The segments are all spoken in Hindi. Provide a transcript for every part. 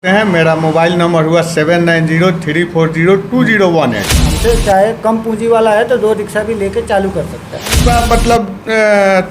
हैं। मेरा मोबाइल नंबर हुआ 7903402018। हमसे चाहे कम पूंजी वाला है तो 2 रिक्शा भी लेके चालू कर सकता है। मतलब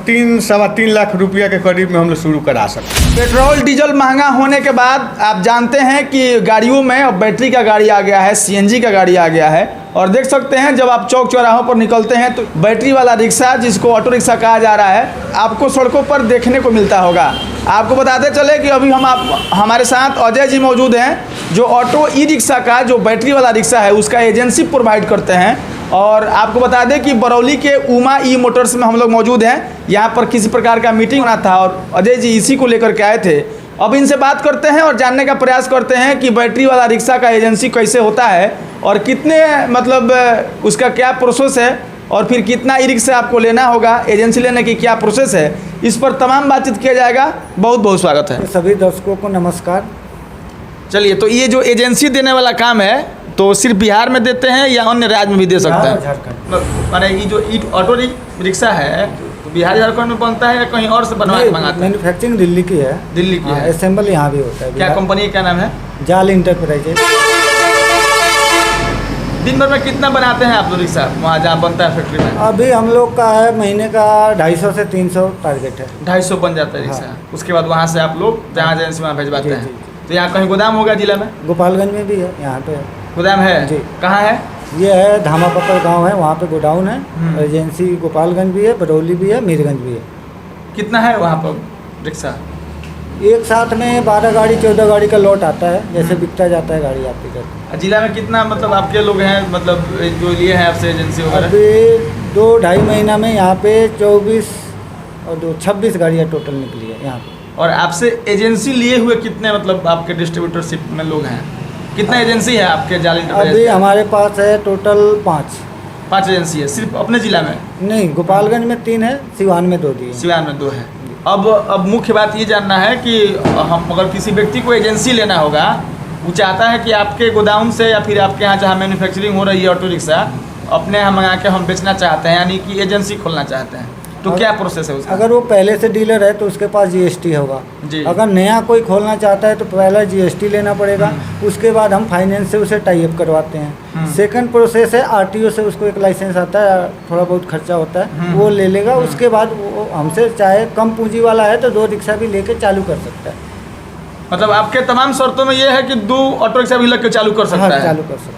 3-3.25 लाख रुपया के करीब में हम लोग शुरू करा सकते हैं। पेट्रोल डीजल महंगा होने के बाद आप जानते हैं कि गाड़ियों में अब बैटरी का गाड़ी आ गया है, सीएनजी का गाड़ी आ गया है। और देख सकते हैं जब आप चौक चौराहों पर निकलते हैं तो बैटरी वाला रिक्शा, जिसको ऑटो रिक्शा कहा जा रहा है, आपको सड़कों पर देखने को मिलता होगा। आपको बताते चले कि अभी हमारे साथ अजय जी मौजूद हैं, जो ऑटो ई रिक्शा का जो बैटरी वाला रिक्शा है उसका एजेंसी प्रोवाइड करते हैं। और आपको बता दें कि बरौली के उमा ई मोटर्स में हम लोग मौजूद हैं। यहाँ पर किसी प्रकार का मीटिंग होना था और अजय जी इसी को लेकर के आए थे। अब इनसे बात करते हैं और जानने का प्रयास करते हैं कि बैटरी वाला रिक्शा का एजेंसी कैसे होता है और कितने मतलब उसका क्या प्रोसेस है और फिर कितना ई रिक्शा आपको लेना होगा, एजेंसी लेने की क्या प्रोसेस है, इस पर तमाम बातचीत किया जाएगा। बहुत बहुत स्वागत है। सभी दर्शकों को नमस्कार। चलिए, तो ये जो एजेंसी देने वाला काम है तो सिर्फ बिहार में देते हैं या अन्य राज्य में भी दे सकते हैं? झारखंड। माने ये जो ऑटो रिक्शा है तो बिहार झारखंड में बनता है या कहीं और से बनवा के मंगाते हैं? मैन्युफैक्चरिंग दिल्ली की है। दिल्ली की है। असेंबल यहाँ भी होता है। क्या कंपनी का नाम है? जाल इंटरप्राइजेज। दिन भर में कितना बनाते हैं आप लोग रिक्शा वहाँ जहाँ बनता है फैक्ट्री में? अभी हम लोग का है महीने का 250 से 300 टारगेट है। 250 बन जाता है रिक्शा। हाँ। उसके बाद वहाँ से आप लोग जहाँ एजेंसी वहाँ भेजवाते जी, हैं। जी। तो यहाँ कहीं गोदाम होगा जिला में? गोपालगंज में भी है, यहाँ पे है। गोदाम है? जी। कहाँ है? ये है धामापत्तर गांव है, वहाँ पे गोडाउन है। एजेंसी गोपालगंज भी है, बरौली भी है, मीरगंज भी है। कितना है वहाँ पर रिक्शा? एक साथ में 12 गाड़ी 14 गाड़ी का लॉट आता है, जैसे बिकता जाता है गाड़ी आपकी करते। जिला में कितना मतलब आपके लोग हैं, मतलब जो लिए हैं आपसे एजेंसी वगैरह? अभी 2-2.5 महीना में यहाँ पे 24 और 26 गाड़ियाँ टोटल निकली है यहाँ पे। और आपसे एजेंसी लिए हुए कितने मतलब आपके डिस्ट्रीब्यूटरशिप में लोग हैं? कितना एजेंसी है आपके जाल अभी इंटरप्राइज? हमारे पास है टोटल 5 एजेंसी है सिर्फ अपने जिला में? नहीं, गोपालगंज में 3 है, सिवान में 2 दिए। सिवान में 2 है। अब मुख्य बात ये जानना है कि हम अगर किसी व्यक्ति को एजेंसी लेना होगा, वो चाहता है कि आपके गोदाम से या फिर आपके यहाँ जहाँ मैन्युफैक्चरिंग हो रही है ऑटो रिक्शा, अपने यहाँ मंगा के हम बेचना चाहते हैं, यानी कि एजेंसी खोलना चाहते हैं, तो क्या प्रोसेस है उसका? अगर वो पहले से डीलर है तो उसके पास जीएसटी होगा जी। अगर नया कोई खोलना चाहता है तो पहला जीएसटी लेना पड़ेगा। उसके बाद हम फाइनेंस से उसे टाई अप करवाते हैं। सेकंड प्रोसेस है आरटीओ से उसको एक लाइसेंस आता है, थोड़ा बहुत खर्चा होता है, वो ले लेगा। उसके बाद वो हमसे चाहे कम पूंजी वाला है तो 2 रिक्शा भी लेके चालू कर सकता है। मतलब आपके तमाम शर्तों में ये है कि 2 ऑटो रिक्शा भी लग के चालू कर सकता हाँ, है? चालू कर सकता है।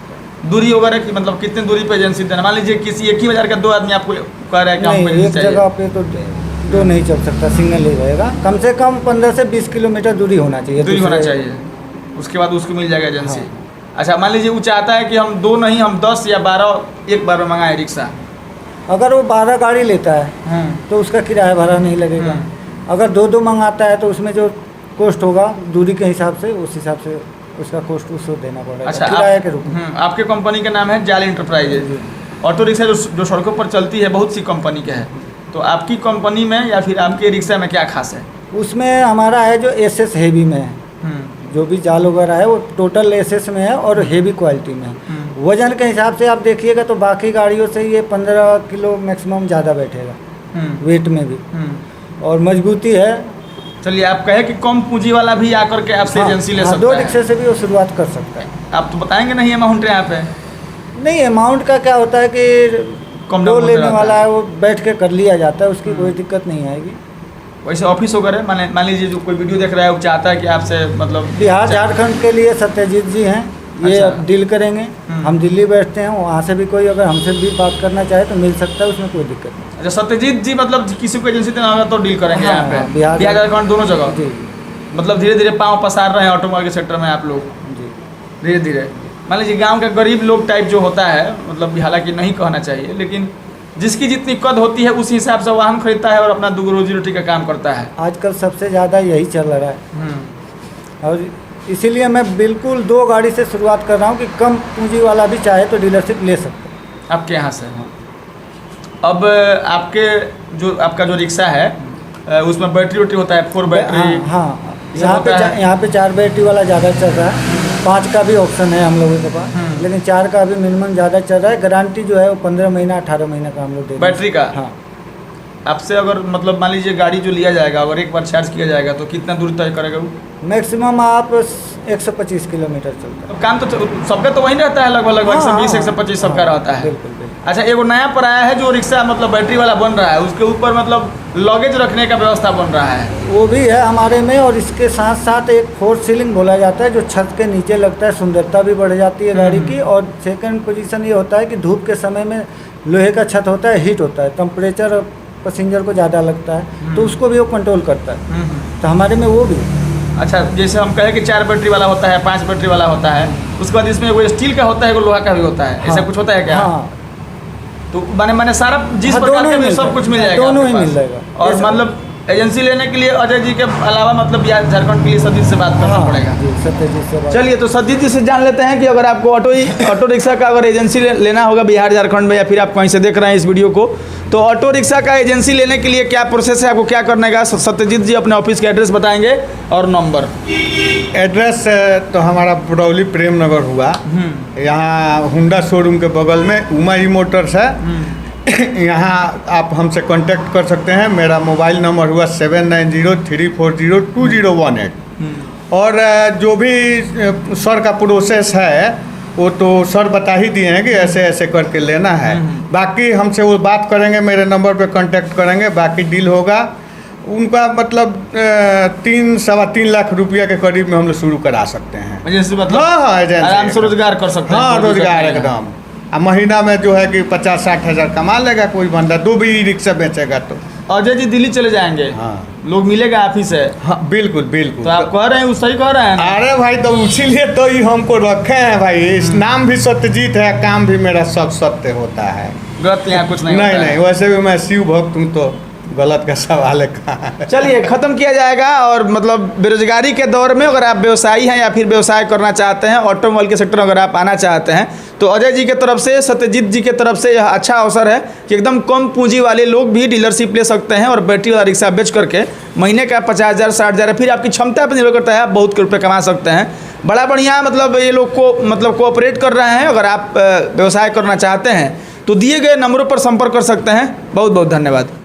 दूरी वगैरह की मतलब कितनी दूरी पे एजेंसी देना? मान लीजिए किसी एक ही बाजार का 2 आदमी आपको कह रहा है कि नहीं, हमको एक एजेंसी चाहिए। जगह पे तो 2 नहीं चल सकता, सिंगल ही रहेगा। कम से कम 15 से 20 किलोमीटर दूरी होना चाहिए। दूरी होना चाहिए, उसके बाद उसको मिल जाएगा एजेंसी। अच्छा, मान लीजिए वो चाहता है कि हम 2 नहीं, हम 10 या 12 एक बार में मंगाए रिक्शा। अगर वो 12 गाड़ी लेता है तो उसका किराया भाड़ा नहीं लगेगा। अगर 2-2 मंगाता है तो उसमें जो कॉस्ट होगा दूरी के हिसाब से, उस हिसाब से उसका कॉस्ट उसको देना पड़ेगा। अच्छा, किराया के रूप में। आपके कंपनी का नाम है जाल इंटरप्राइजेज। ऑटो रिक्शा जो सड़कों पर चलती है बहुत सी कंपनी के है, तो आपकी कंपनी में या फिर आपके रिक्शा में क्या खास है? उसमें हमारा है जो एसएस हेवी में है, जो भी जाल वगैरह है वो टोटल एसएस में है और हेवी क्वालिटी में है। वजन के हिसाब से आप देखिएगा तो बाकी गाड़ियों से ये 15 किलो मैक्सिमम ज़्यादा बैठेगा वेट में भी, और मजबूती है। चलिए, आप कहे कि कम पूंजी वाला भी आकर के आपसे एजेंसी ले सकता 2 है? रिक्शे से भी वो शुरुआत कर सकता है। आप तो बताएंगे नहीं अमाउंट यहाँ पे? नहीं, अमाउंट का क्या होता है कि कम जो दाम लेने रहता वाला है वो बैठ के कर लिया जाता है, उसकी कोई दिक्कत नहीं आएगी। वैसे ऑफिस वगैरह मान लीजिए जो कोई वीडियो देख रहा है वो चाहता है कि आपसे मतलब बिहार झारखंड के लिए सत्यजीत जी हैं, ये अच्छा। अब डील करेंगे। हम दिल्ली बैठते हैं, वहाँ से भी कोई अगर हमसे भी बात करना चाहे तो मिल सकता है, उसमें कोई दिक्कत नहीं। अच्छा, सत्यजीत जी मतलब किसी को एजेंसी देना होगा तो डील करेंगे हाँ, यहाँ पे? हाँ, बिहार झारखंड दोनों जगह? जी मतलब धीरे धीरे पाँव पसार रहे हैं ऑटोमोबाइल के सेक्टर में आप लोग, जी। धीरे धीरे। मान लीजिए गांव का गरीब लोग टाइप जो होता है, मतलब हालांकि नहीं कहना चाहिए, लेकिन जिसकी जितनी कद होती है उस हिसाब से वाहन खरीदता है और अपना 2 रोजी रोटी का काम करता है। आजकल सबसे ज़्यादा यही चल रहा है, और इसीलिए मैं बिल्कुल 2 गाड़ी से शुरुआत कर रहा हूँ कि कम पूंजी वाला भी चाहे तो डीलरशिप ले सकते हैं आपके यहाँ से। अब आपका जो रिक्शा है उसमें बैटरी वैटरी होता है, 4 बैटरी? हाँ, यहाँ पे 4 बैटरी वाला ज़्यादा चल रहा है। 5 का भी ऑप्शन है हम लोगों के पास, लेकिन 4 का भी मिनिमम ज़्यादा चल रहा है। गारंटी जो है वो 15 महीना 18 महीना का हम लोग दे रहे हैं। बैटरी का? हाँ। आपसे अगर मतलब मान लीजिए गाड़ी जो लिया जाएगा अगर एक बार चार्ज किया जाएगा तो कितना दूर तय करेगा वो? मैक्सिमम आप 125 किलोमीटर चलता है। काम तो सबका तो वही रहता है लगभग 120 125 सबका रहता है। बिल्कुल बिल्कुल। अच्छा, एगो नया पर आया है जो रिक्शा मतलब बैटरी वाला बन रहा है, उसके ऊपर मतलब लगेज रखने का व्यवस्था बन रहा है। वो भी है हमारे में, और इसके साथ साथ एक फोर्थ सीलिंग बोला जाता है जो छत के नीचे लगता है, सुंदरता भी बढ़ जाती है गाड़ी की। और सेकंड पोजीशन ये होता है कि धूप के समय में लोहे का छत होता है, हीट होता है, टेम्परेचर पैसेंजर को ज़्यादा लगता है, तो उसको भी वो कंट्रोल करता है। तो हमारे में वो भी है। अच्छा, जैसे हम कहें कि 4 बैटरी वाला होता है, 5 बैटरी वाला होता है, उसके बाद इसमें वो स्टील का होता है, वो लोहा का भी होता है, ऐसा कुछ होता है क्या? हाँ, तो मैंने सारा जिस हाँ, प्रकार दोनों का ही भी सब मिल कुछ मिल जाएगा। जाएगा दोनों आपके ही पास। मिल जाएगा। और ऐसा- मतलब एजेंसी लेने के लिए अजय जी के अलावा मतलब या झारखंड के लिए सतीश से बात करना पड़ेगा। जी, सत्यजीत से बात। चलिए, तो सतीश जी से जान लेते हैं कि अगर आपको ऑटो रिक्शा का अगर एजेंसी लेना होगा बिहार झारखंड में, या फिर आप कहीं से देख रहे हैं इस वीडियो को, तो ऑटो रिक्शा का एजेंसी लेने के लिए क्या प्रोसेस है, आपको क्या करने का? सत्यजीत जी अपने ऑफिस का एड्रेस बताएंगे और नंबर। एड्रेस तो हमारा बरौली प्रेम नगर हुआ, यहाँ हुंडा शोरूम के बगल में उमा ई मोटर्स है। यहाँ आप हमसे कांटेक्ट कर सकते हैं। मेरा मोबाइल नंबर हुआ 7903402018। और जो भी सर का प्रोसेस है वो तो सर बता ही दिए हैं कि ऐसे ऐसे करके लेना है। बाकी हमसे वो बात करेंगे, मेरे नंबर पे कांटेक्ट करेंगे, बाकी डील होगा। उनका मतलब 3-3.25 लाख रुपया के करीब में हम लोग शुरू करा सकते हैं। एजेंसी मतलब हाँ, एजेंसी आराम से रोजगार कर सकते हैं। हाँ, रोजगार एकदम। अब महीना में जो है कि 50-60 हज़ार कमा लेगा कोई बंदा, 2 भी रिक्शा बेचेगा तो। अजय जी दिल्ली चले जाएंगे, हाँ, लोग मिलेगा ऑफिस है। हाँ, बिल्कुल बिल्कुल। तो आप कह रहे हैं वो सही कह रहे हैं ना? अरे भाई, तो इसीलिए तो ही हमको रखे हैं भाई। इस नाम भी सत्यजीत है, काम भी मेरा सब सत्य होता है। गलत यहाँ कुछ नहीं नहीं होता है। नहीं, वैसे भी मैं शिव भक्त हूँ, तो गलत का सवाल है कहाँ। चलिए, ख़त्म किया जाएगा। और मतलब बेरोजगारी के दौर में अगर आप व्यवसायी हैं या फिर व्यवसाय करना चाहते हैं, ऑटोमोबाइल के सेक्टर में अगर आप आना चाहते हैं, तो अजय जी के तरफ से, सत्यजीत जी के तरफ से यह अच्छा अवसर है कि एकदम कम पूंजी वाले लोग भी डीलरशिप ले सकते हैं और बैटरी वाला रिक्शा बेच करके महीने का 50,000 60,000, फिर आपकी क्षमता पर निर्भर करता है, आप बहुत रुपये कमा सकते हैं। बड़ा बढ़िया मतलब ये लोग को मतलब कोऑपरेट कर रहे हैं। अगर आप व्यवसाय करना चाहते हैं तो दिए गए नंबरों पर संपर्क कर सकते हैं। बहुत बहुत धन्यवाद।